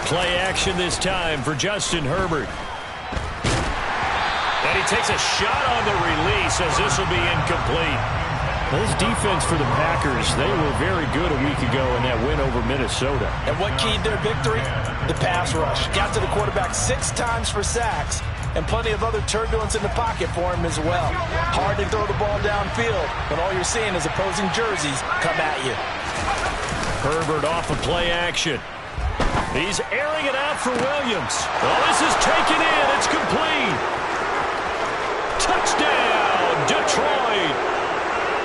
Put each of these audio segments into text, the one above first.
Play action this time for Justin Herbert. And he takes a shot on the release as this will be incomplete. This defense for the Packers, they were very good a week ago in that win over Minnesota. And what keyed their victory? The pass rush. Got to the quarterback 6 times for sacks, and plenty of other turbulence in the pocket for him as well. Hard to throw the ball downfield when all you're seeing is opposing jerseys come at you. Herbert off of play action. He's airing it out for Williams. Oh, this is taken in. It's complete. Touchdown, Detroit.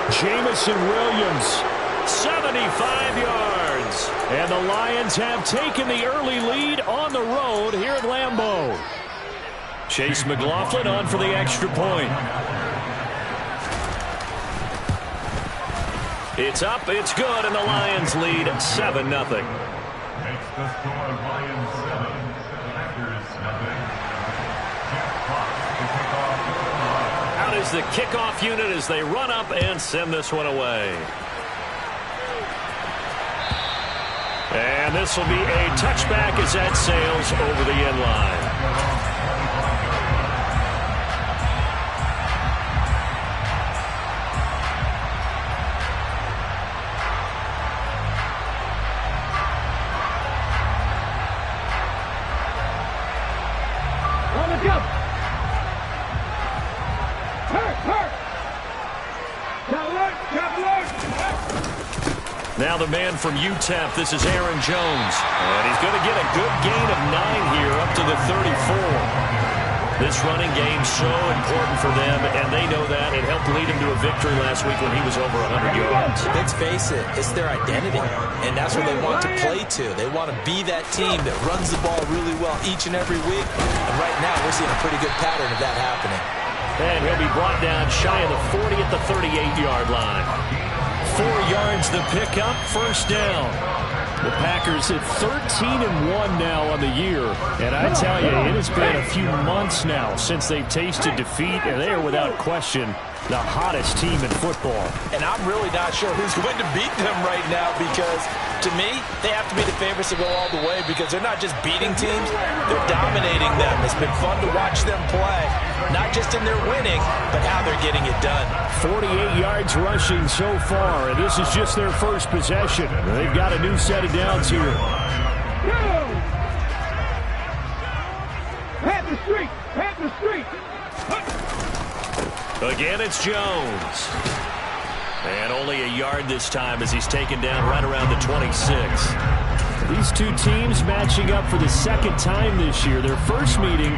Jamison Williams, 75 yards. And the Lions have taken the early lead on the road here at Lambeau. Chase McLaughlin on for the extra point. It's up, it's good, and the Lions lead 7-0. Makes the score Lions 7, Packers nothing. Out is the kickoff unit as they run up and send this one away. And this will be a touchback as that sails over the end line. Now the man from UTEP, this is Aaron Jones. And he's going to get a good gain of 9 here up to the 34. This running game so important for them, and they know that. It helped lead him to a victory last week when he was over 100 yards. Let's face it, it's their identity, and that's what they want to play to. They want to be that team that runs the ball really well each and every week. And right now, we're seeing a pretty good pattern of that happening. And he'll be brought down shy of the 40 at the 38-yard line. 4 yards the pickup, first down. The Packers at 13-1 now on the year. And I tell you, it has been a few months now since they've tasted defeat, and they are without question the hottest team in football. And I'm really not sure who's going to beat them right now, because to me, they have to be the favorites to go all the way, because they're not just beating teams, they're dominating them. It's been fun to watch them play, not just in their winning, but how they're getting it done. 48 yards rushing so far, and this is just their first possession. They've got a new set of downs here. Panther Street! Panther Street! Again, it's Jones. And only a yard this time as he's taken down right around the 26. These two teams matching up for the second time this year. Their first meeting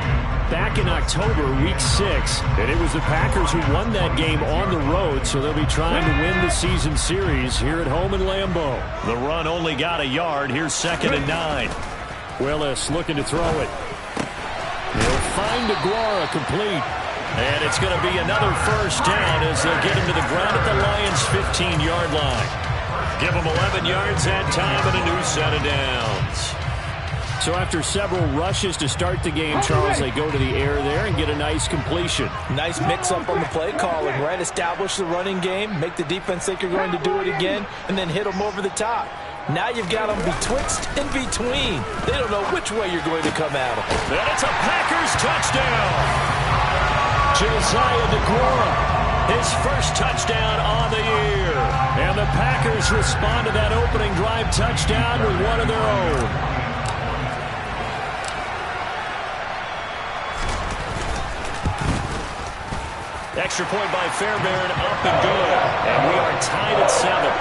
back in October, week 6. And it was the Packers who won that game on the road, so they'll be trying to win the season series here at home in Lambeau. The run only got a yard. Here's 2nd and 9. Willis looking to throw it. He'll find Aguara complete. And it's going to be another first down as they'll get him to the ground at the Lions' 15-yard line. Give them 11 yards that time and a new set of downs. So after several rushes to start the game, Charles, they go to the air there and get a nice completion. Nice mix-up on the play calling, right? Establish the running game, make the defense think you're going to do it again, and then hit them over the top. Now you've got them betwixt and between. They don't know which way you're going to come at them. And it's a Packers touchdown. Josiah DeGuara, his first touchdown on the year. And the Packers respond to that opening drive touchdown with one of their own. Extra point by Fairbairn, up and good. And we are tied at 7.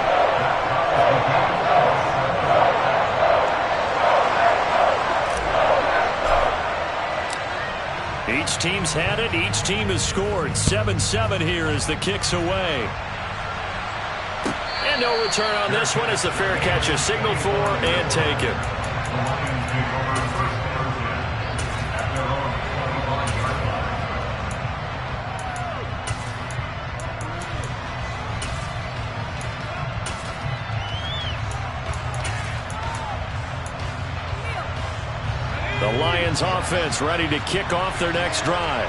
Each team's had it. Each team has scored. 7-7 here as the kick's away. And no return on this one as the fair catch is signaled for and taken. The Lions offense ready to kick off their next drive.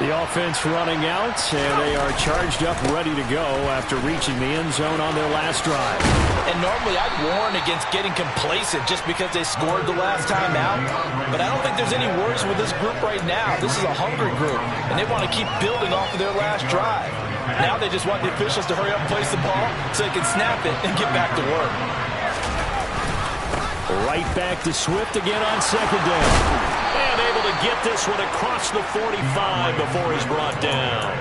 The offense running out, and they are charged up, ready to go after reaching the end zone on their last drive. And normally I'd warn against getting complacent just because they scored the last time out. But I don't think there's any worries with this group right now. This is a hungry group, and they want to keep building off of their last drive. Now they just want the officials to hurry up and place the ball so they can snap it and get back to work. Right back to Swift again on second down. And able to get this one across the 45 before he's brought down.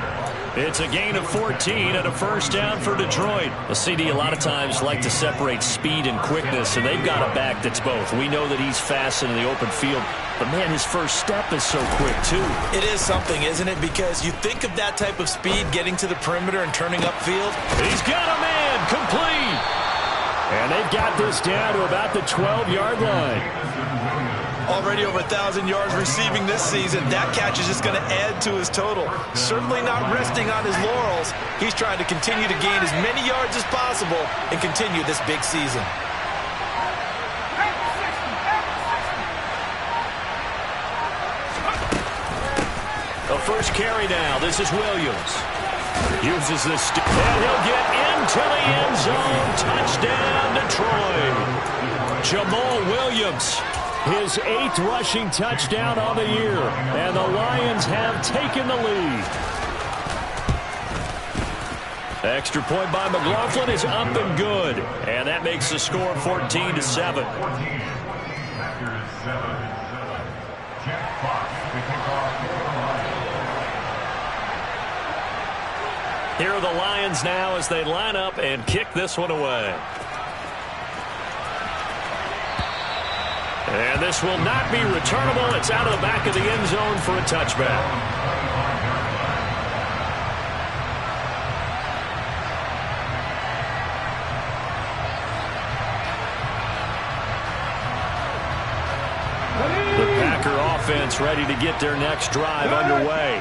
It's a gain of 14 and a first down for Detroit. The CD a lot of times like to separate speed and quickness, and they've got a back that's both. We know that he's fast in the open field, but man, his first step is so quick too. It is something, isn't it? Because you think of that type of speed getting to the perimeter and turning upfield. He's got a man, complete. And they've got this down to about the 12-yard line. Already over 1,000 yards receiving this season. That catch is just going to add to his total. Certainly not resting on his laurels. He's trying to continue to gain as many yards as possible and continue this big season. The first carry now. This is Williams. Uses this, and he'll get into the end zone. Touchdown, Detroit. Jamal Williams, his 8th rushing touchdown on the year, and the Lions have taken the lead. Extra point by McLaughlin is up and good, and that makes the score 14-7. 14. Packers 7. Jack Fox to kick off the Lions. Here are the Lions now as they line up and kick this one away. And this will not be returnable. It's out of the back of the end zone for a touchback. The Packer offense ready to get their next drive underway.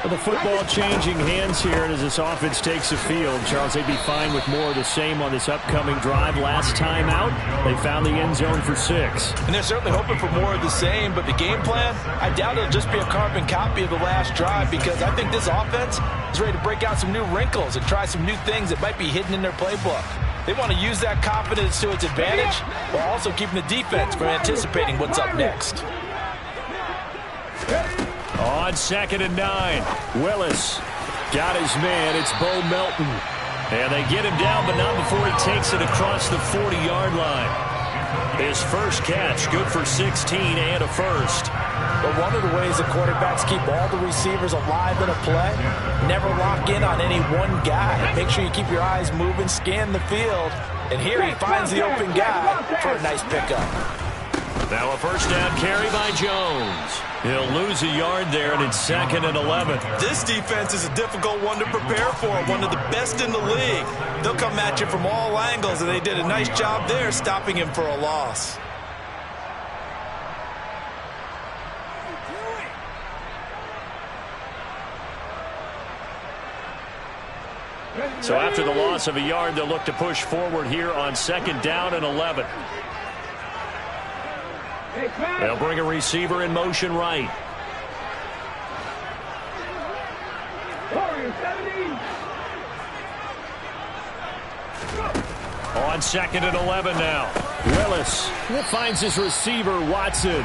The football changing hands here as this offense takes the field. Charles, they'd be fine with more of the same on this upcoming drive. Last time out, they found the end zone for 6. And they're certainly hoping for more of the same, but the game plan, I doubt it'll just be a carbon copy of the last drive, because I think this offense is ready to break out some new wrinkles and try some new things that might be hidden in their playbook. They want to use that confidence to its advantage while also keeping the defense from anticipating what's up next. On 2nd and 9, Willis got his man. It's Bo Melton. And they get him down, but not before he takes it across the 40-yard line. His first catch, good for 16 and a first. But one of the ways the quarterbacks keep all the receivers alive in a play, never lock in on any one guy. Make sure you keep your eyes moving, scan the field. And here he finds the open guy for a nice pickup. Now a first down carry by Jones. He'll lose a yard there, and it's 2nd and 11. This defense is a difficult one to prepare for, one of the best in the league. They'll come at you from all angles, and they did a nice job there stopping him for a loss. So after the loss of a yard, they'll look to push forward here on 2nd down and 11. They'll bring a receiver in motion right. On 2nd and 11 now. Willis finds his receiver, Watson.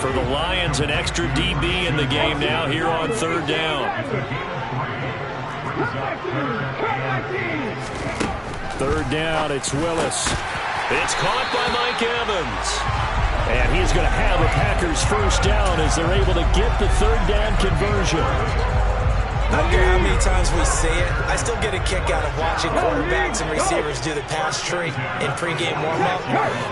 For the Lions, an extra DB in the game now here on 3rd down. 3rd down, it's Willis. It's caught by Mike Evans. And he's going to have a Packers first down as they're able to get the 3rd down conversion. I don't care how many times we say it, I still get a kick out of watching quarterbacks and receivers do the pass tree in pregame warm-up.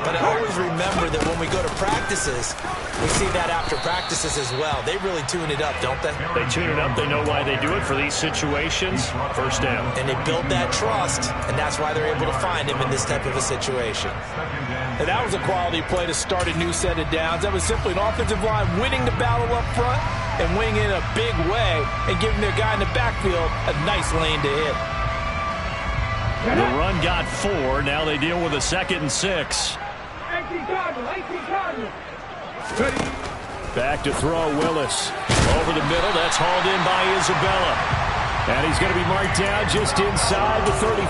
But I always remember that when we go to practices, we see that after practices as well. They really tune it up, don't they? They tune it up. They know why they do it for these situations. First down. And they build that trust, and that's why they're able to find him in this type of a situation. And that was a quality play to start a new set of downs. That was simply an offensive line winning the battle up front and winning in a big way and giving their guy in the backfield a nice lane to hit. The run got 4. Now they deal with a 2nd and 6. Back to throw, Willis. Over the middle, that's hauled in by Isabella. And he's going to be marked down just inside the 35.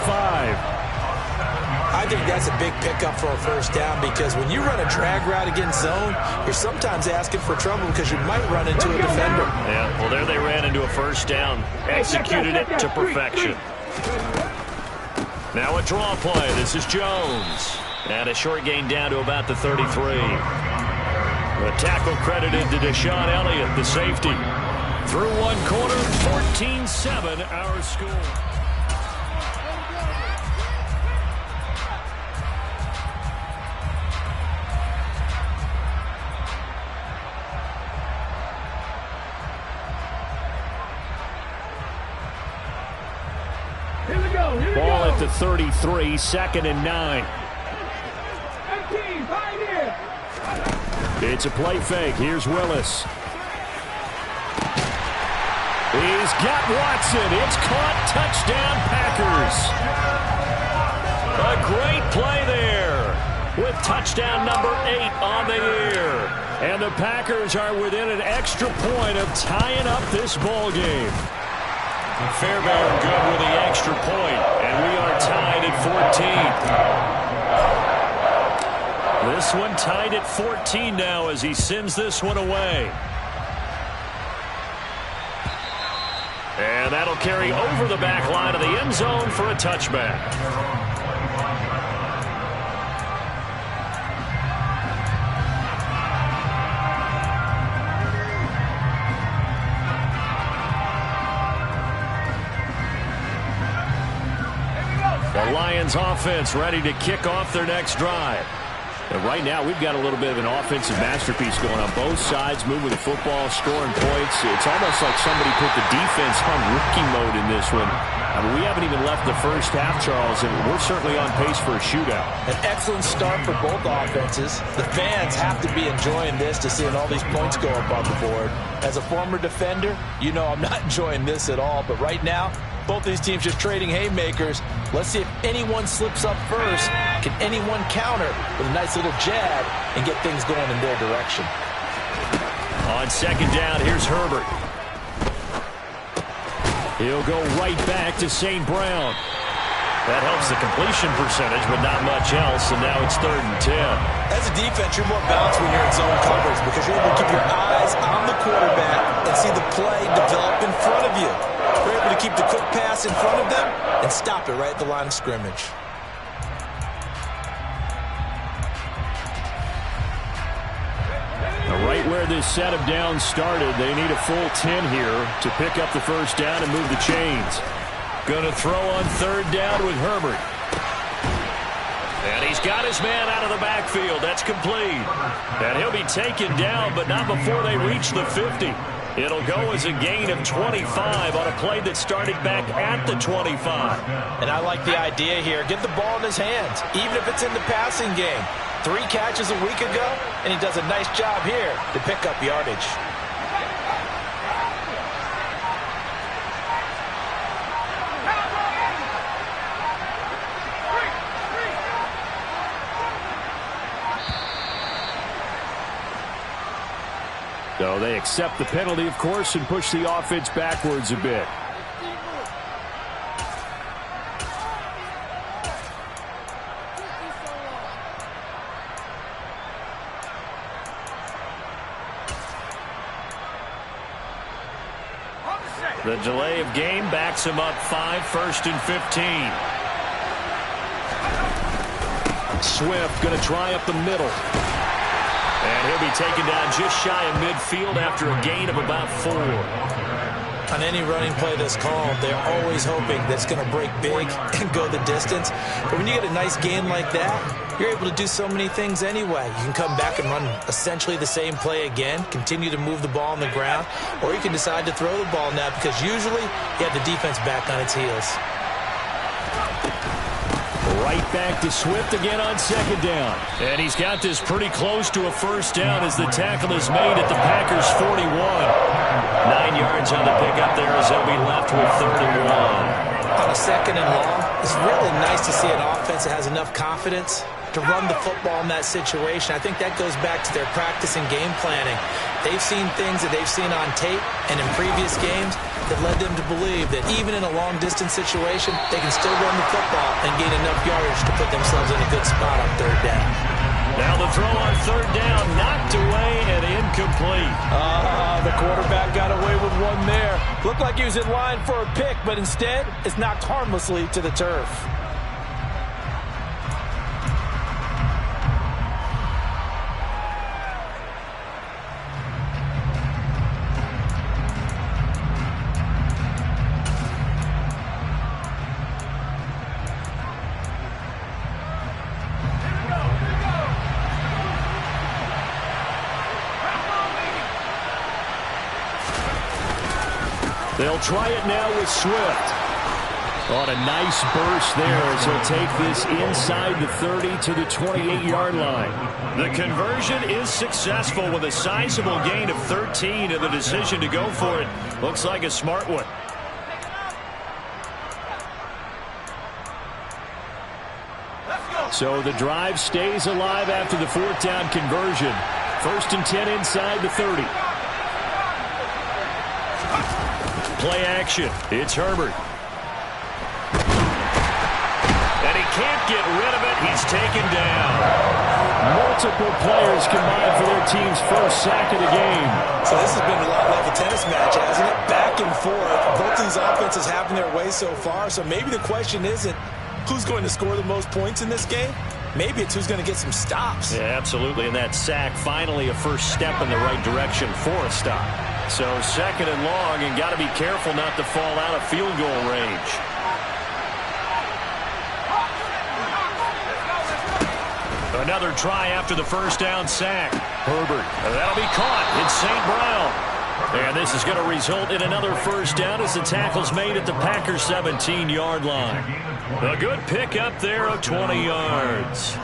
I think that's a big pickup for a first down because when you run a drag route against zone, you're sometimes asking for trouble because you might run into a defender. Yeah, well, there they ran into a first down. Executed it to perfection. Now a draw play. This is Jones. And a short gain down to about the 33. The tackle credited to Deshaun Elliott, the safety. Through one quarter, 14-7 our score. Ball at the 33, 2nd and 9. It's a play fake. Here's Willis. He's got Watson. It's caught. Touchdown, Packers. A great play there with touchdown number 8 on the year. And the Packers are within an extra point of tying up this ball game. Fairbairn good with the extra point, and we are tied at 14. This one tied at 14 now as he sends this one away. And that'll carry over the back line of the end zone for a touchback. The Lions offense ready to kick off their next drive. And right now, we've got a little bit of an offensive masterpiece going on both sides, moving the football, scoring points. It's almost like somebody put the defense on rookie mode in this one. I mean, we haven't even left the first half, Charles, and we're certainly on pace for a shootout. An excellent start for both offenses. The fans have to be enjoying this to seeing all these points go up on the board. As a former defender, you know I'm not enjoying this at all, but right now, both these teams just trading haymakers. Let's see if anyone slips up first. Can anyone counter with a nice little jab and get things going in their direction? On second down, here's Herbert. He'll go right back to St. Brown. That helps the completion percentage, but not much else, and now it's 3rd and 10. As a defense, you're more balanced when you're in zone coverage because you're able to keep your eyes on the quarterback and see the play develop in front of you. You're able to keep the quick pass in front of them and stop it right at the line of scrimmage. Now, right where this set of downs started, they need a full 10 here to pick up the first down and move the chains. Going to throw on 3rd down with Herbert. And he's got his man out of the backfield. That's complete. And he'll be taken down, but not before they reach the 50. It'll go as a gain of 25 on a play that started back at the 25. And I like the idea here. Get the ball in his hands, even if it's in the passing game. 3 catches a week ago, and he does a nice job here to pick up yardage. So they accept the penalty, of course, and push the offense backwards a bit. The delay of game backs him up 5, 1st and 15. Swift going to try up the middle. And he'll be taken down just shy of midfield after a gain of about 4. On any running play that's called, they're always hoping that it's going to break big and go the distance. But when you get a nice gain like that, you're able to do so many things anyway. You can come back and run essentially the same play again, continue to move the ball on the ground, or you can decide to throw the ball now because usually you have the defense back on its heels. Right back to Swift again on 2nd down. And he's got this pretty close to a first down as the tackle is made at the Packers' 41. 9 yards on the pickup there as they'll be left with 31. On a 2nd and long, it's really nice to see an offense that has enough confidence to run the football in that situation. I think that goes back to their practice and game planning. They've seen things that they've seen on tape and in previous games that led them to believe that even in a long-distance situation, they can still run the football and gain enough yardage to put themselves in a good spot on third down. Now the throw on third down, knocked away and incomplete. The quarterback got away with one there. Looked like he was in line for a pick, but instead, it's knocked harmlessly to the turf. They'll try it now with Swift. On a nice burst there as he'll take this inside the 30 to the 28-yard line. The conversion is successful with a sizable gain of 13, and the decision to go for it looks like a smart one. So the drive stays alive after the fourth down conversion. 1st and 10 inside the 30. Play action. It's Herbert. And he can't get rid of it. He's taken down. Multiple players combined for their team's first sack of the game. So this has been a lot like a tennis match, hasn't it? Back and forth. Both these offenses having their way so far. So maybe the question isn't who's going to score the most points in this game. Maybe it's who's going to get some stops. Yeah, absolutely. And that sack, finally a first step in the right direction for a stop. So 2nd and long, and got to be careful not to fall out of field goal range. Another try after the first down sack. Herbert. That'll be caught. It's St. Brown. And this is going to result in another first down as the tackle's made at the Packers' 17-yard line. A good pickup there of 20 yards.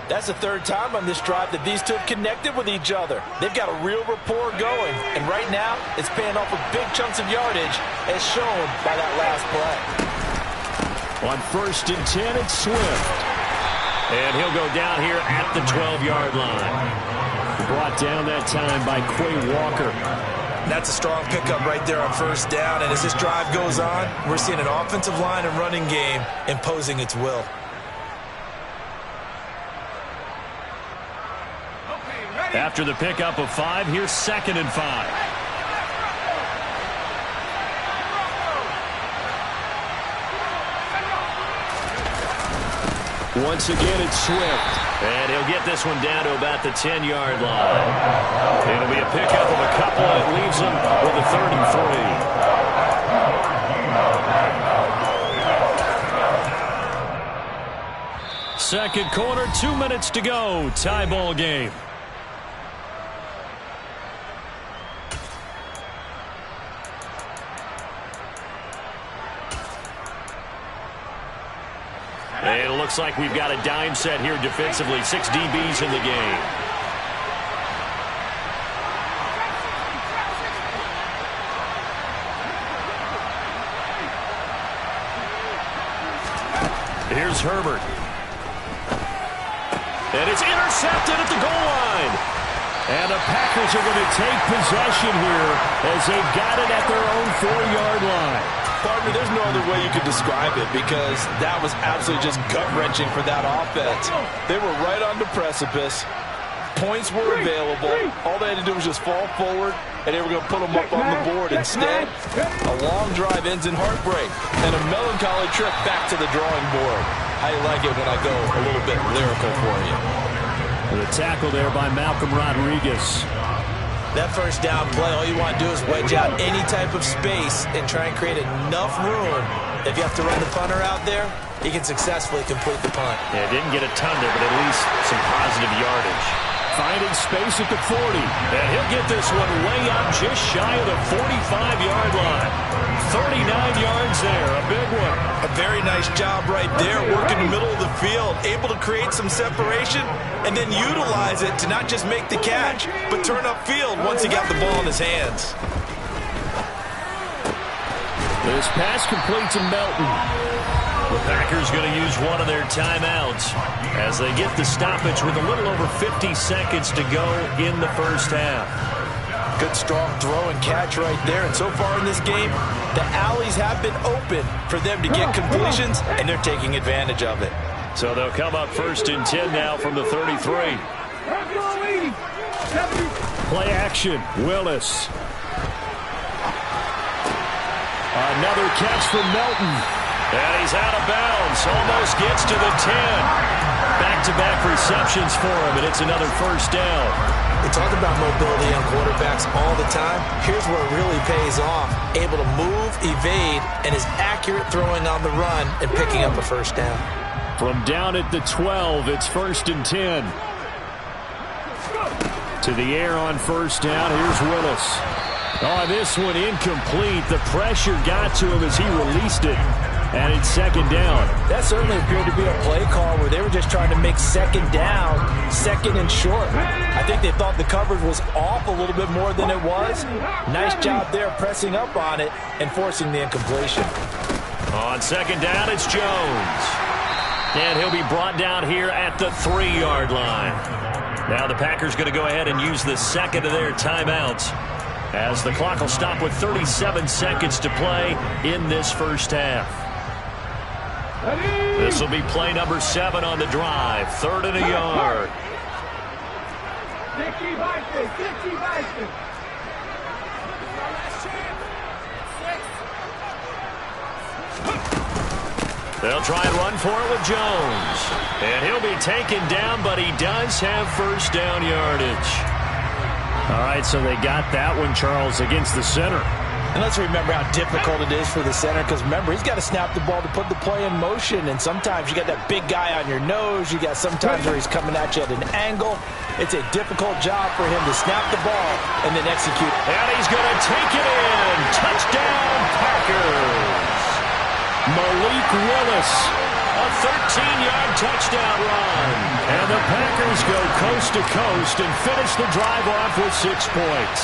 That's the third time on this drive that these two have connected with each other. They've got a real rapport going, and right now it's paying off with big chunks of yardage as shown by that last play. On 1st and 10, it's Swift. And he'll go down here at the 12-yard line. Brought down that time by Quay Walker. That's a strong pickup right there on 1st down, and as this drive goes on, we're seeing an offensive line and running game imposing its will. After the pickup of 5, here's 2nd and 5. Once again, it's Swift. And he'll get this one down to about the 10-yard line. It'll be a pickup of a couple, and it leaves him with a 3rd and 3. Second quarter, 2 minutes to go. Tie ball game. And it looks like we've got a dime set here defensively. 6 DBs in the game. Here's Herbert. And it's intercepted at the goal line. And the Packers are going to take possession here as they've got it at their own 4-yard line. Partner, there's no other way you could describe it because that was absolutely just gut-wrenching for that offense. They were right on the precipice. Points were available. All they had to do was just fall forward, and they were going to put them up on the board. Instead, a long drive ends in heartbreak and a melancholy trip back to the drawing board. How you like it when I go a little bit lyrical for you? The tackle there by Malcolm Rodriguez. That first down play, all you want to do is wedge out any type of space and try and create enough room. If you have to run the punter out there, he can successfully complete the punt. Yeah, didn't get a ton there, but at least some positive yardage. Finding space at the 40. And he'll get this one way up just shy of the 45-yard line. 39 yards there, a big one. A very nice job right there, working the middle of the field, able to create some separation and then utilize it to not just make the catch, but turn upfield once he got the ball in his hands. This pass complete to Melton. The Packers going to use one of their timeouts as they get the stoppage with a little over 50 seconds to go in the first half. Good strong throw and catch right there. And so far in this game, the alleys have been open for them to get completions, and they're taking advantage of it. So they'll come up 1st and 10 now from the 33. Play action, Willis. Another catch from Melton. And he's out of bounds. Almost gets to the 10. Back-to-back receptions for him, and it's another first down. We talk about mobility on quarterbacks all the time. Here's where it really pays off. Able to move, evade, and is accurate throwing on the run and picking up a first down. From down at the 12, it's 1st and 10. To the air on first down. Here's Willis. Oh, this one incomplete. The pressure got to him as he released it. And it's 2nd down. That certainly appeared to be a play call where they were just trying to make 2nd down, 2nd and short. I think they thought the coverage was off a little bit more than it was. Nice job there pressing up on it and forcing the incompletion. On 2nd down, it's Jones. And he'll be brought down here at the 3-yard line. Now the Packers going to go ahead and use the second of their timeouts as the clock will stop with 37 seconds to play in this first half. This will be play number 7 on the drive. 3rd and a yard. They'll try and run for it with Jones. And he'll be taken down, but he does have first down yardage. All right, so they got that one, Charles, against the center. And let's remember how difficult it is for the center, because remember, he's got to snap the ball to put the play in motion, and sometimes you got that big guy on your nose. You got sometimes where he's coming at you at an angle. It's a difficult job for him to snap the ball and then execute. And he's going to take it in. Touchdown, Packers. Malik Willis, a 13-yard touchdown run. And the Packers go coast to coast and finish the drive off with 6 points.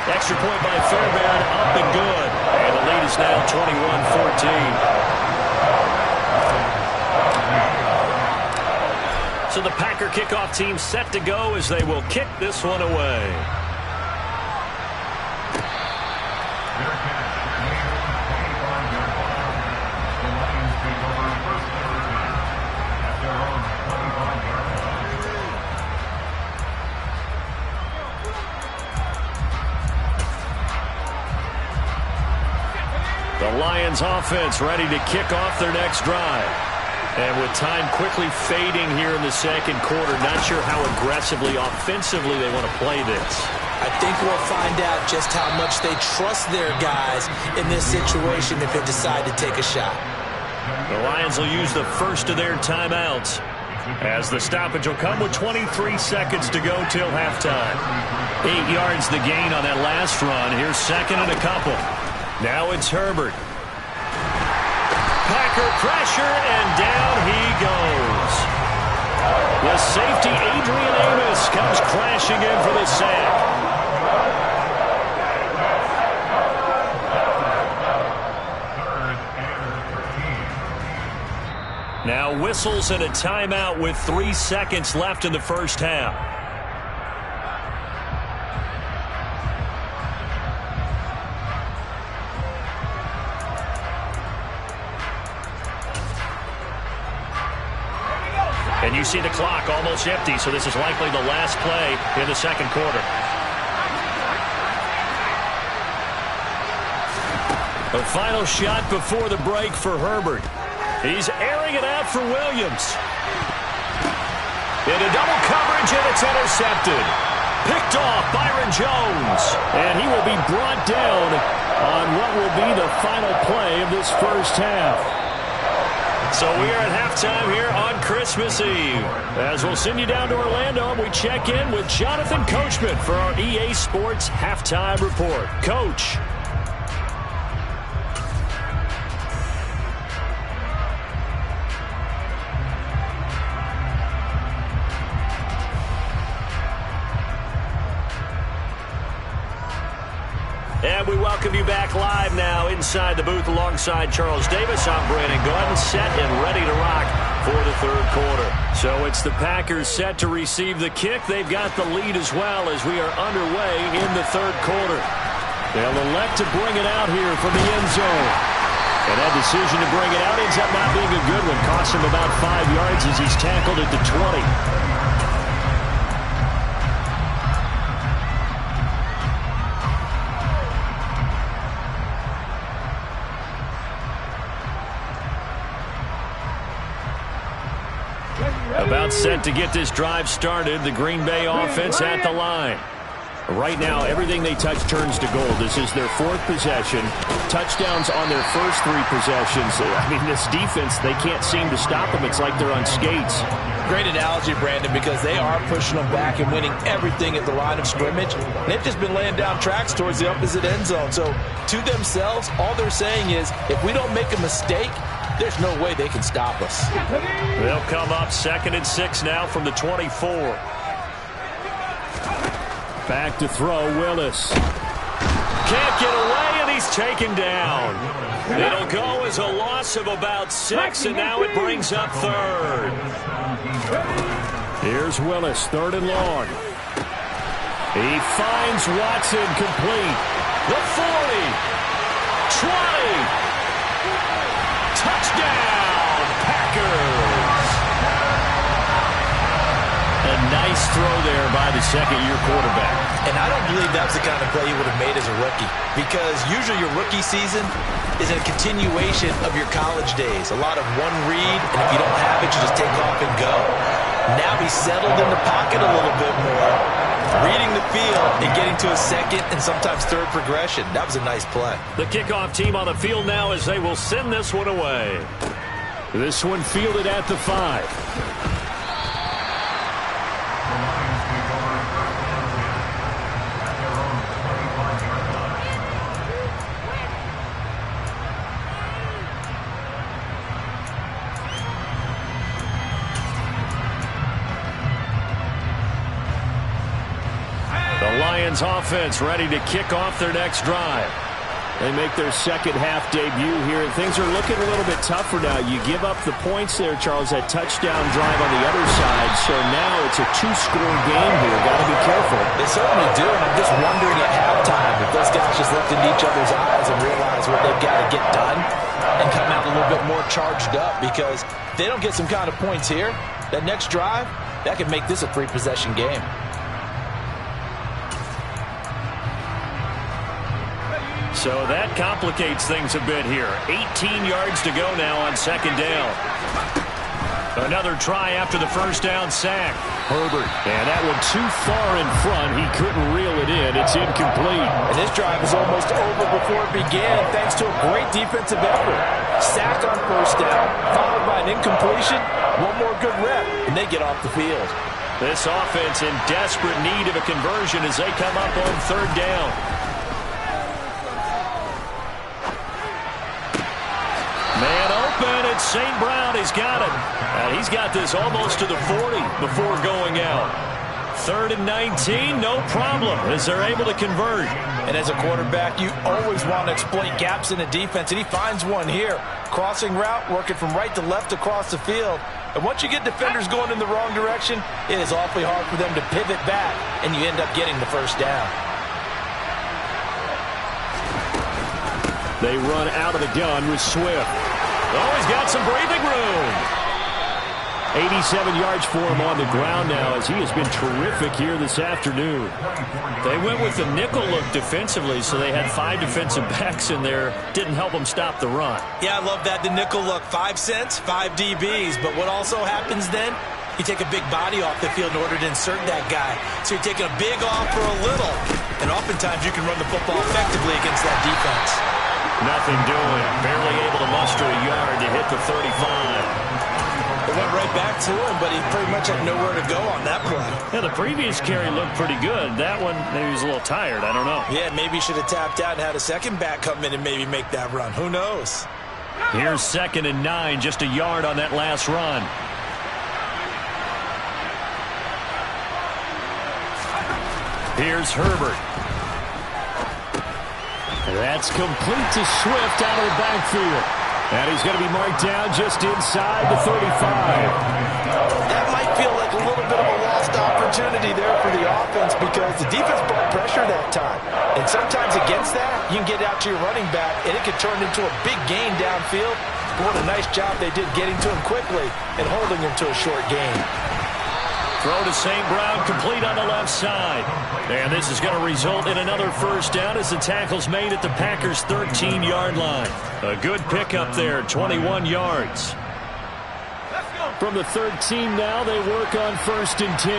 Extra point by Fairbairn, up and good. And the lead is now 21-14. So the Packer kickoff team set to go as they will kick this one away. The Lions offense ready to kick off their next drive. And with time quickly fading here in the second quarter, not sure how aggressively, offensively they want to play this. I think we'll find out just how much they trust their guys in this situation if they decide to take a shot. The Lions will use the first of their timeouts as the stoppage will come with 23 seconds to go till halftime. 8 yards the gain on that last run. Here's 2nd and a couple. Now it's Herbert. Packer pressure, and down he goes. The safety, Adrian Amos, comes crashing in for the sack. Now whistles and a timeout with 3 seconds left in the first half. And you see the clock almost empty, so this is likely the last play in the second quarter. A final shot before the break for Herbert. He's airing it out for Williams. Into double coverage, and it's intercepted. Picked off Byron Jones. And he will be brought down on what will be the final play of this first half. So we are at halftime here on Christmas Eve. As we'll send you down to Orlando, we check in with Jonathan Coachman for our EA Sports Halftime Report. Coach. And we welcome you back live now inside the booth alongside Charles Davis. I'm Brandon Gordon, set and ready to rock for the third quarter. So it's the Packers set to receive the kick. They've got the lead as well as we are underway in the third quarter. They'll elect to bring it out here from the end zone. And that decision to bring it out ends up not being a good one. Costs him about 5 yards as he's tackled at the 20. About set to get this drive started. The Green Bay offense at the line. Right now, everything they touch turns to gold. This is their fourth possession. Touchdowns on their first 3 possessions. I mean, this defense, they can't seem to stop them. It's like they're on skates. Great analogy, Brandon, because they are pushing them back and winning everything at the line of scrimmage. They've just been laying down tracks towards the opposite end zone. So, to themselves, all they're saying is, if we don't make a mistake, there's no way they can stop us. They'll come up 2nd and 6 now from the 24. Back to throw, Willis. Can't get away, and he's taken down. It'll go as a loss of about 6, and now it brings up 3rd. Here's Willis, 3rd and long. He finds Watson complete. The 40. 20. Touchdown, Packers! A nice throw there by the second-year quarterback. And I don't believe that was the kind of play he would have made as a rookie, because usually your rookie season is a continuation of your college days. A lot of one read, and if you don't have it, you just take off and go. Now he's settled in the pocket a little bit more, reading the field and getting to a second and sometimes third progression. That was a nice play. The kickoff team on the field now as they will send this one away. This one fielded at the 5. Lions offense ready to kick off their next drive. They make their second half debut here, and things are looking a little bit tougher now. You give up the points there, Charles, that touchdown drive on the other side, so now it's a 2-score game here. Got to be careful. They certainly do, and I'm just wondering at halftime if those guys just looked into each other's eyes and realize what they've got to get done and come out a little bit more charged up, because if they don't get some kind of points here, that next drive, that could make this a 3-possession game. So that complicates things a bit here. 18 yards to go now on 2nd down. Another try after the first down sack. Herbert, and that one too far in front. He couldn't reel it in. It's incomplete. And this drive is almost over before it began, thanks to a great defensive effort. Sacked on first down, followed by an incompletion. One more good rep, and they get off the field. This offense in desperate need of a conversion as they come up on 3rd down. Man open, it's St. Brown. He's got it. And he's got this almost to the 40 before going out. 3rd and 19, no problem, as they're able to convert. And as a quarterback, you always want to exploit gaps in the defense, and he finds one here. Crossing route, working from right to left across the field. And once you get defenders going in the wrong direction, it is awfully hard for them to pivot back, and you end up getting the first down. They run out of the gun with Swift. Oh, he's got some breathing room. 87 yards for him on the ground now, as he has been terrific here this afternoon. They went with the nickel look defensively, so they had 5 defensive backs in there. Didn't help them stop the run. Yeah, I love that, the nickel look. 5 cents, 5 DBs. But what also happens then, you take a big body off the field in order to insert that guy. So you're taking a big off for a little. And oftentimes you can run the football effectively against that defense. Nothing doing. Barely able to muster a yard to hit the 35. It went right back to him, but he pretty much had nowhere to go on that play. Yeah, the previous carry looked pretty good. That one, maybe he was a little tired. I don't know. Yeah, maybe he should have tapped out and had a second back come in and maybe make that run. Who knows? Here's 2nd and 9, just a yard on that last run. Here's Herbert. That's complete to Swift out of the backfield. And he's going to be marked down just inside the 35. That might feel like a little bit of a lost opportunity there for the offense because the defense brought pressure that time. And sometimes against that, you can get out to your running back, and it can turn into a big gain downfield. What a nice job they did getting to him quickly and holding him to a short gain. Throw to St. Brown, complete on the left side. And this is going to result in another first down as the tackle's made at the Packers' 13-yard line. A good pickup there, 21 yards. From the 13 now, they work on 1st and 10.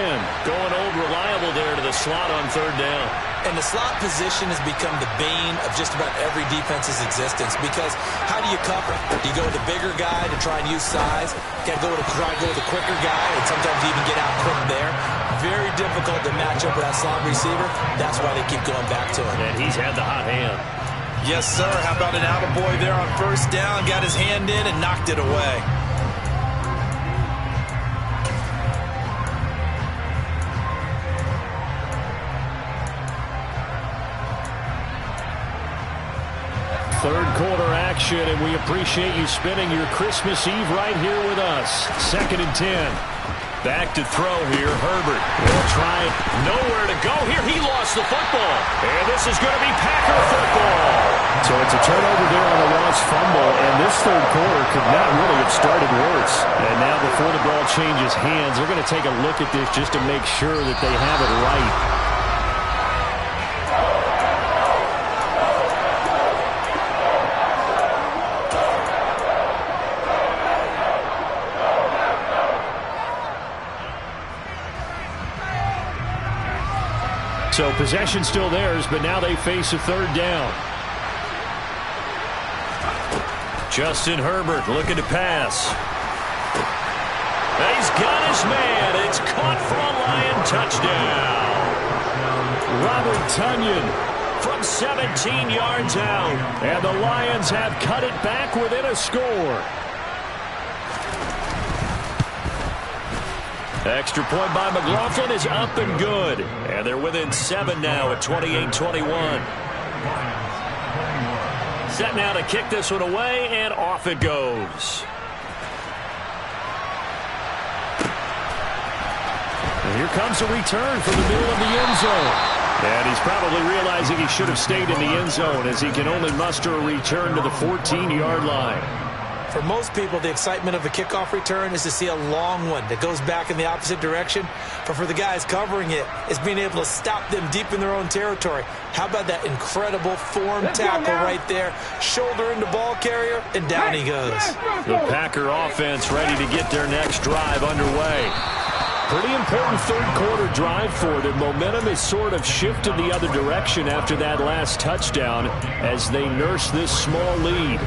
Going old reliable there to the slot on 3rd down. And the slot position has become the bane of just about every defense's existence because how do you cover? Do you go with the bigger guy to try and use size? Got to try to go with the quicker guy and sometimes even get out quick there. Very difficult to match up with that slot receiver. That's why they keep going back to him. And he's had the hot hand. Yes, sir. How about an attaboy there on 1st down? Got his hand in and knocked it away. Third quarter action, and we appreciate you spending your Christmas Eve right here with us. 2nd and 10. Back to throw here, Herbert. Will try it. Nowhere to go here. He lost the football. And this is going to be Packer football. So it's a turnover there on the lost fumble, and this third quarter could not really have started worse. And now before the ball changes hands, they're going to take a look at this just to make sure that they have it right. So possession still theirs, but now they face a 3rd down. Justin Herbert looking to pass. He's got his man. It's caught for a Lion touchdown. Robert Tonyan from 17 yards out. And the Lions have cut it back within a score. Extra point by McLaughlin is up and good. And they're within 7 now at 28-21. Set now to kick this one away, and off it goes. And here comes a return from the middle of the end zone. And he's probably realizing he should have stayed in the end zone as he can only muster a return to the 14-yard line. For most people, the excitement of a kickoff return is to see a long one that goes back in the opposite direction. But for the guys covering it, it's being able to stop them deep in their own territory. How about that incredible form tackle right there? Shoulder into ball carrier, and down he goes. The Packer offense ready to get their next drive underway. Pretty important third quarter drive for them. Momentum has sort of shifted the other direction after that last touchdown as they nurse this small lead.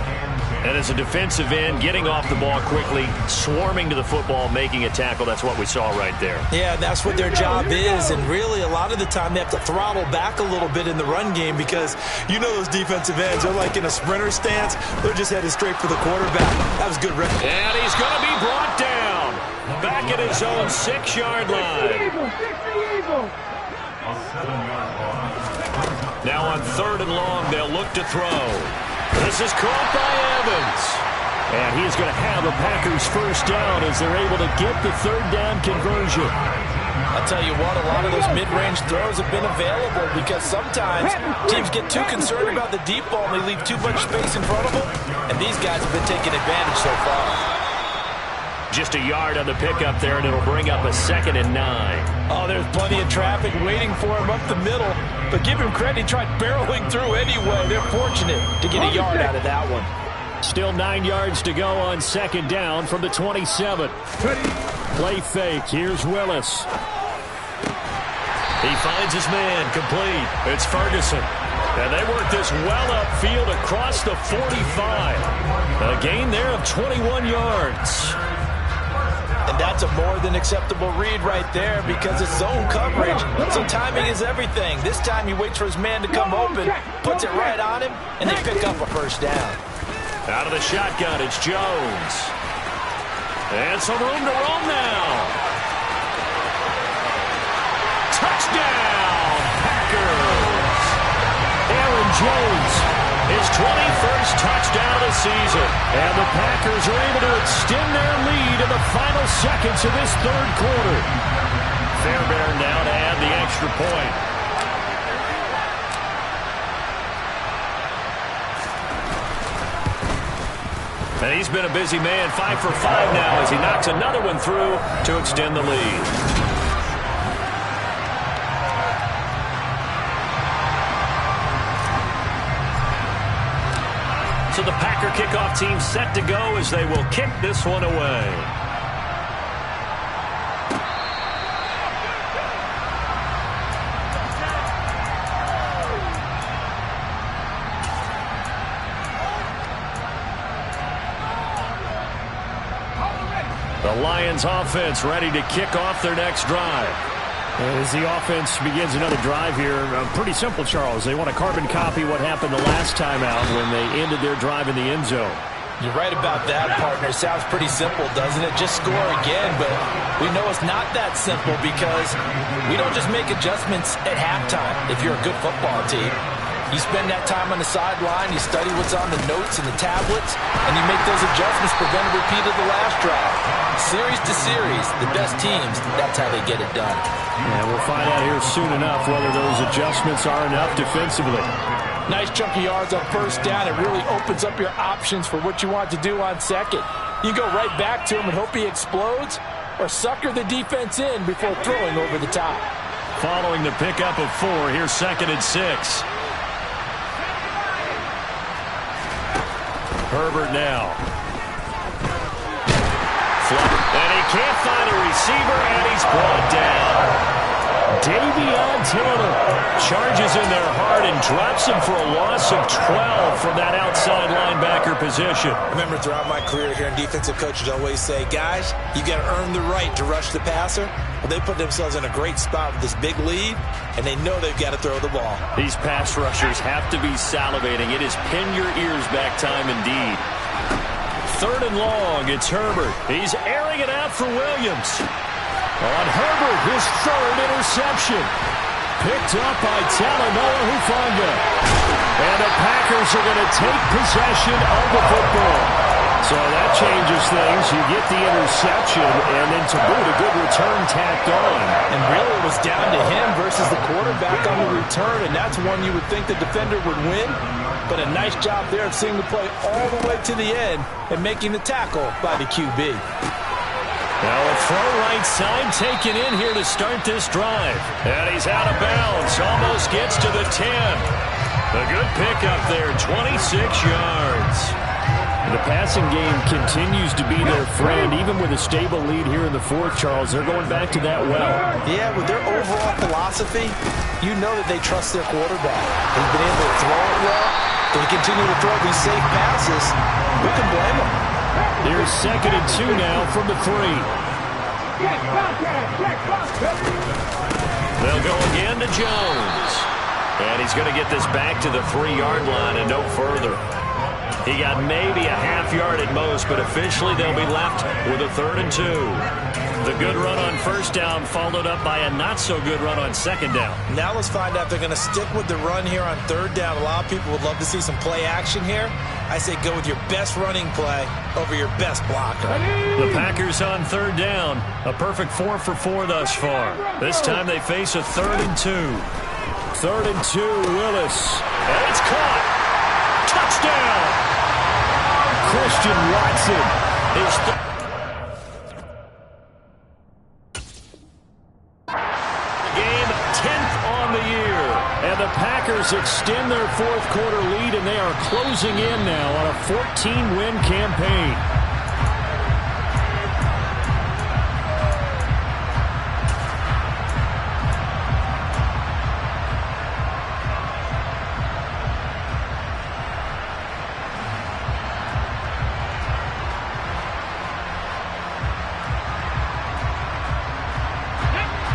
And as a defensive end, getting off the ball quickly, swarming to the football, making a tackle, that's what we saw right there. Yeah, that's what their job is. And really, a lot of the time, they have to throttle back a little bit in the run game because you know those defensive ends, they're like in a sprinter stance. They're just headed straight for the quarterback. That was good. And he's going to be brought down. Back at his own 6-yard line. Now on 3rd and long, they'll look to throw. This is caught by Evans. And he's going to have a Packers first down as they're able to get the 3rd down conversion. I'll tell you what, a lot of those mid-range throws have been available because sometimes teams get too concerned about the deep ball and they leave too much space in front of them. And these guys have been taking advantage so far. Just a yard on the pickup there, and it'll bring up a 2nd and 9. Oh, there's plenty of traffic waiting for him up the middle. But give him credit, he tried barreling through anyway. They're fortunate to get a yard out of that one. Still 9 yards to go on 2nd down from the 27. Play fake. Here's Willis. He finds his man, complete. It's Ferguson. And they work this well upfield across the 45. A gain there of 21 yards. And that's a more than acceptable read right there because it's zone coverage. So timing is everything. This time he waits for his man to come open, puts it right on him, and they pick up a first down. Out of the shotgun, it's Jones. And some room to roam now. Touchdown, Packers. Aaron Jones his 21st touchdown of the season. And the Packers are able to extend their lead in the final seconds of this third quarter. Fairbairn now to add the extra point. And he's been a busy man, 5 for 5 now as he knocks another one through to extend the lead. So the Packer kickoff team set to go as they will kick this one away. The Lions offense ready to kick off their next drive. As the offense begins another drive here, pretty simple, Charles. They want to carbon copy what happened the last time out when they ended their drive in the end zone. You're right about that, partner. Sounds pretty simple, doesn't it? Just score again, but we know it's not that simple because we don't just make adjustments at halftime if you're a good football team. You spend that time on the sideline, you study what's on the notes and the tablets, and you make those adjustments, prevent a repeat of the last drive. Series to series, the best teams, that's how they get it done. And we'll find out here soon enough whether those adjustments are enough defensively. Nice chunk of yards on first down. It really opens up your options for what you want to do on second. You go right back to him and hope he explodes, or sucker the defense in before throwing over the top. Following the pickup of 4, here's 2nd and 6. Herbert now. And he can't find a receiver, and he's brought down. Davion Taylor charges in there hard and drops him for a loss of 12 from that outside linebacker position. Remember, throughout my career here, defensive coaches always say, guys, you got to earn the right to rush the passer. Well, they put themselves in a great spot with this big lead, and they know they've got to throw the ball. These pass rushers have to be salivating. It is pin your ears back time indeed. 3rd and long, it's Herbert. He's airing it out for Williams. On Herbert, his 3rd interception. Picked up by Talanoa Hufanga. And the Packers are going to take possession of the football. So that changes things. You get the interception, and then to boot, a good return tacked on. And really, it was down to him versus the quarterback on the return, and that's one you would think the defender would win. But a nice job there of seeing the play all the way to the end and making the tackle by the QB. Now a throw right side taken in here to start this drive. And he's out of bounds. Almost gets to the 10. A good pickup there, 26 yards. The passing game continues to be their friend, even with a stable lead here in the 4th, Charles. They're going back to that well. Yeah, with their overall philosophy, you know that they trust their quarterback. They've been able to throw it well. They continue to throw these safe passes. Who can blame them? Here's 2nd and 2 now from the 3. They'll go again to Jones. And he's going to get this back to the 3-yard line and no further. He got maybe a half yard at most, but officially they'll be left with a 3rd and 2. The good run on first down followed up by a not-so-good run on second down. Now let's find out if they're going to stick with the run here on 3rd down. A lot of people would love to see some play action here. I say go with your best running play over your best blocker. The Packers on 3rd down. A perfect 4 for 4 thus far. This time they face a 3rd and 2. 3rd and 2, Willis. And it's caught. Touchdown! Christian Watson is game 10th on the year. And the Packers extend their 4th quarter lead, and they are closing in now on a 14-win campaign.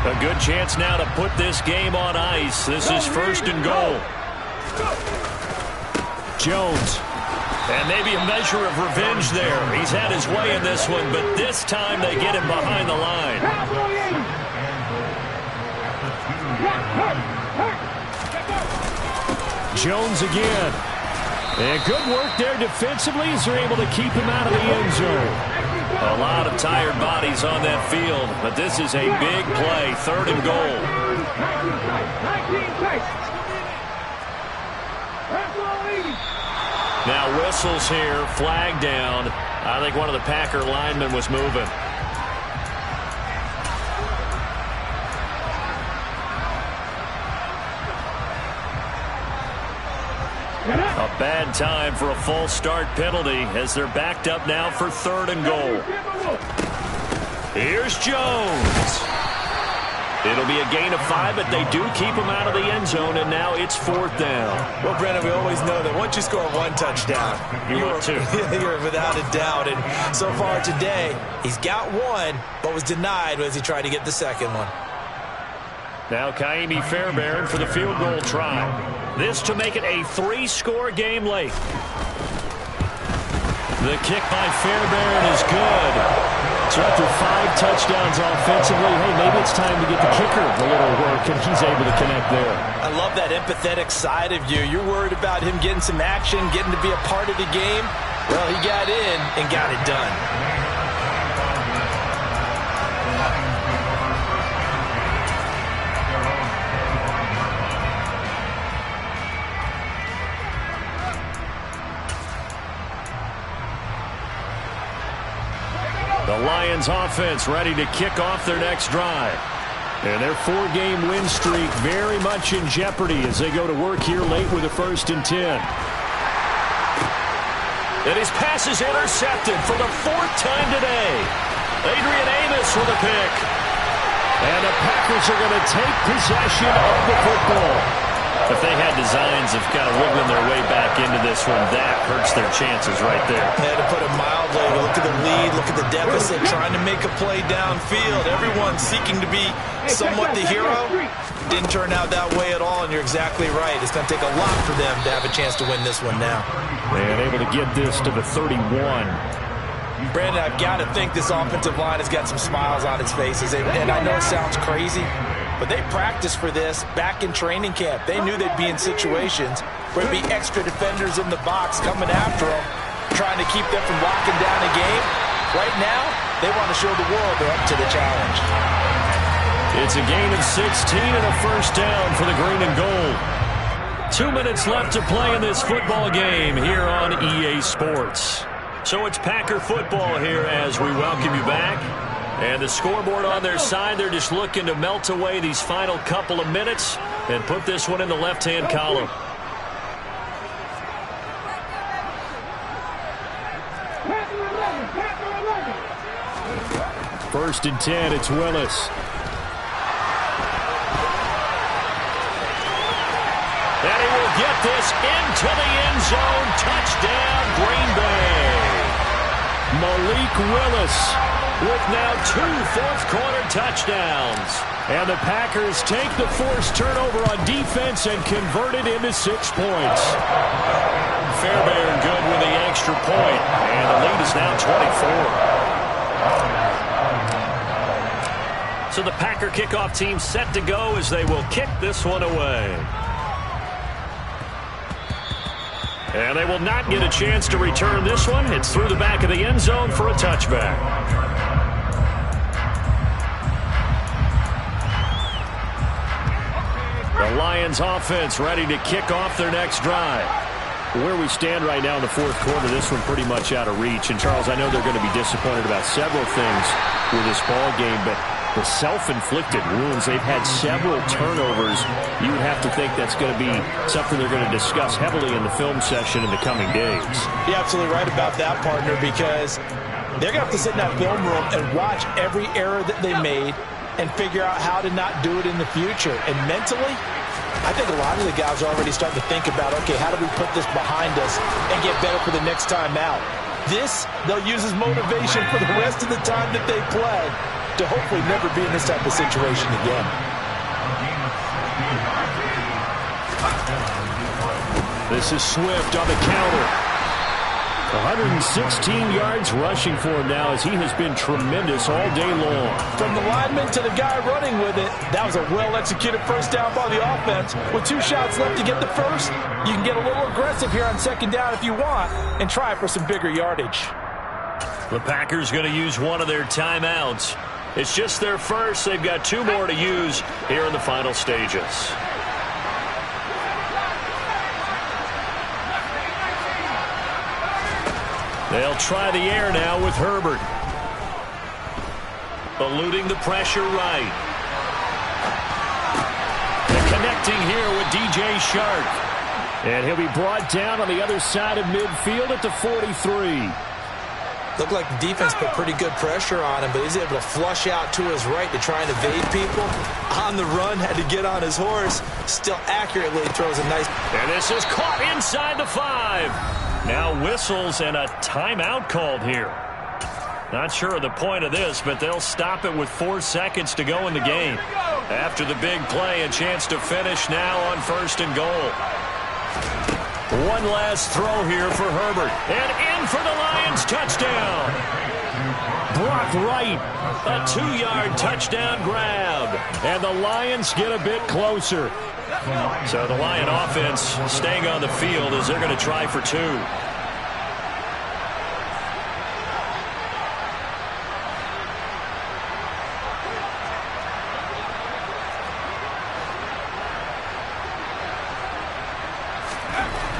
A good chance now to put this game on ice. This is 1st and goal. Jones. And maybe a measure of revenge there. He's had his way in this one, but this time they get him behind the line. Jones again. And good work there defensively as they're able to keep him out of the end zone. A lot of tired bodies on that field, but this is a big play, 3rd and goal. Now whistles here, flag down. I think one of the Packer linemen was moving. A bad time for a false start penalty as they're backed up now for 3rd and goal. Here's Jones. It'll be a gain of 5, but they do keep him out of the end zone, and now it's 4th down. Well, Brennan, we always know that once you score 1 touchdown, you're 2. You're without a doubt. And so far today, he's got 1, but was denied as he tried to get the 2nd one. Now Kaimi Fairbairn for the field goal try. This to make it a 3-score game late. The kick by Fairbairn is good. So after 5 touchdowns offensively, hey, maybe it's time to get the kicker a little work, and he's able to connect there. I love that empathetic side of you. You're worried about him getting some action, getting to be a part of the game. Well, he got in and got it done. The Lions offense ready to kick off their next drive. And their 4-game win streak very much in jeopardy as they go to work here late with a 1st and 10. And his pass is intercepted for the 4th time today. Adrian Amos with a pick. And the Packers are going to take possession of the football. If they had designs of kind of wiggling their way back into this one, that hurts their chances right there. Yeah, to put it mildly, look at the lead, look at the deficit, trying to make a play downfield. Everyone seeking to be somewhat the hero. Didn't turn out that way at all, and you're exactly right. It's going to take a lot for them to have a chance to win this one now. And able to get this to the 31. Brandon, I've got to think this offensive line has got some smiles on its faces. And I know it sounds crazy, but they practiced for this back in training camp. They knew they'd be in situations where there'd be extra defenders in the box coming after them, trying to keep them from locking down a game. Right now, they want to show the world they're up to the challenge. It's a gain of 16 and a 1st down for the green and gold. 2 minutes left to play in this football game here on EA Sports. So it's Packer football here as we welcome you back. And the scoreboard on their side, they're just looking to melt away these final couple of minutes and put this one in the left-hand column. First and 10, it's Willis. And he will get this into the end zone. Touchdown, Green Bay. Malik Willis with now 2 fourth-quarter touchdowns. And the Packers take the forced turnover on defense and convert it into 6 points. Fairbairn good with the extra point, and the lead is now 24. So the Packer kickoff team set to go as they will kick this one away. And they will not get a chance to return this one. It's through the back of the end zone for a touchback. The Lions offense ready to kick off their next drive. Where we stand right now in the 4th quarter, this one pretty much out of reach. And, Charles, I know they're going to be disappointed about several things with this ball game, but the self-inflicted wounds, they've had several turnovers. You would have to think that's going to be something they're going to discuss heavily in the film session in the coming days. You're absolutely right about that, partner, because they're going to have to sit in that film room and watch every error that they made and figure out how to not do it in the future. And mentally, I think a lot of the guys are already starting to think about, okay, how do we put this behind us and get better for the next time out? This, they'll use as motivation for the rest of the time that they play to hopefully never be in this type of situation again. This is Swift on the counter. 116 yards rushing for him now as he has been tremendous all day long. From the lineman to the guy running with it, that was a well-executed first down by the offense. With 2 shots left to get the first, you can get a little aggressive here on second down if you want and try for some bigger yardage. The Packers going to use one of their timeouts. It's just their first. They've got 2 more to use here in the final stages. They'll try the air now with Herbert. Eluding the pressure right. And connecting here with DJ Shark. And he'll be brought down on the other side of midfield at the 43. Looked like the defense put pretty good pressure on him, but he's able to flush out to his right to try and evade people. On the run, had to get on his horse. Still accurately throws a nice... And this is caught inside the 5. Now whistles and a timeout called here. Not sure of the point of this, but they'll stop it with 4 seconds to go in the game. After the big play, a chance to finish now on 1st and goal. One last throw here for Herbert. And in for the Lions touchdown. Brock Wright, a 2-yard touchdown grab. And the Lions get a bit closer. So the Lion offense staying on the field as they're going to try for 2.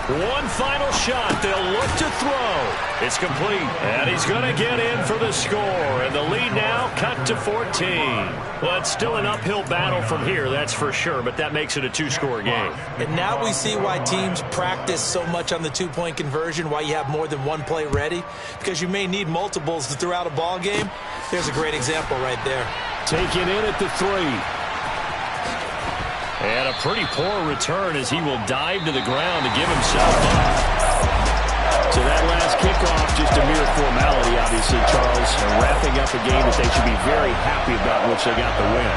One final shot. They'll look to throw. It's complete. And he's going to get in for the score. And the lead now cut to 14. Well, it's still an uphill battle from here, that's for sure. But that makes it a 2-score game. And now we see why teams practice so much on the 2-point conversion, why you have more than one play ready. Because you may need multiples to throw out a ball game. Here's a great example right there. Taken in at the 3. And a pretty poor return as he will dive to the ground to give himself up. So that last kickoff, just a mere formality, obviously, Charles, wrapping up a game that they should be very happy about, which they got the win.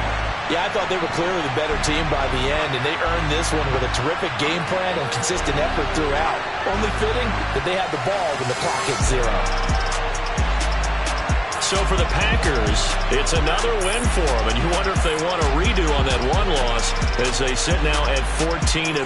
Yeah, I thought they were clearly the better team by the end, and they earned this one with a terrific game plan and consistent effort throughout. Only fitting that they had the ball when the clock hit 0. So for the Packers, it's another win for them, and you wonder if they want a redo on that one loss as they sit now at 14-1.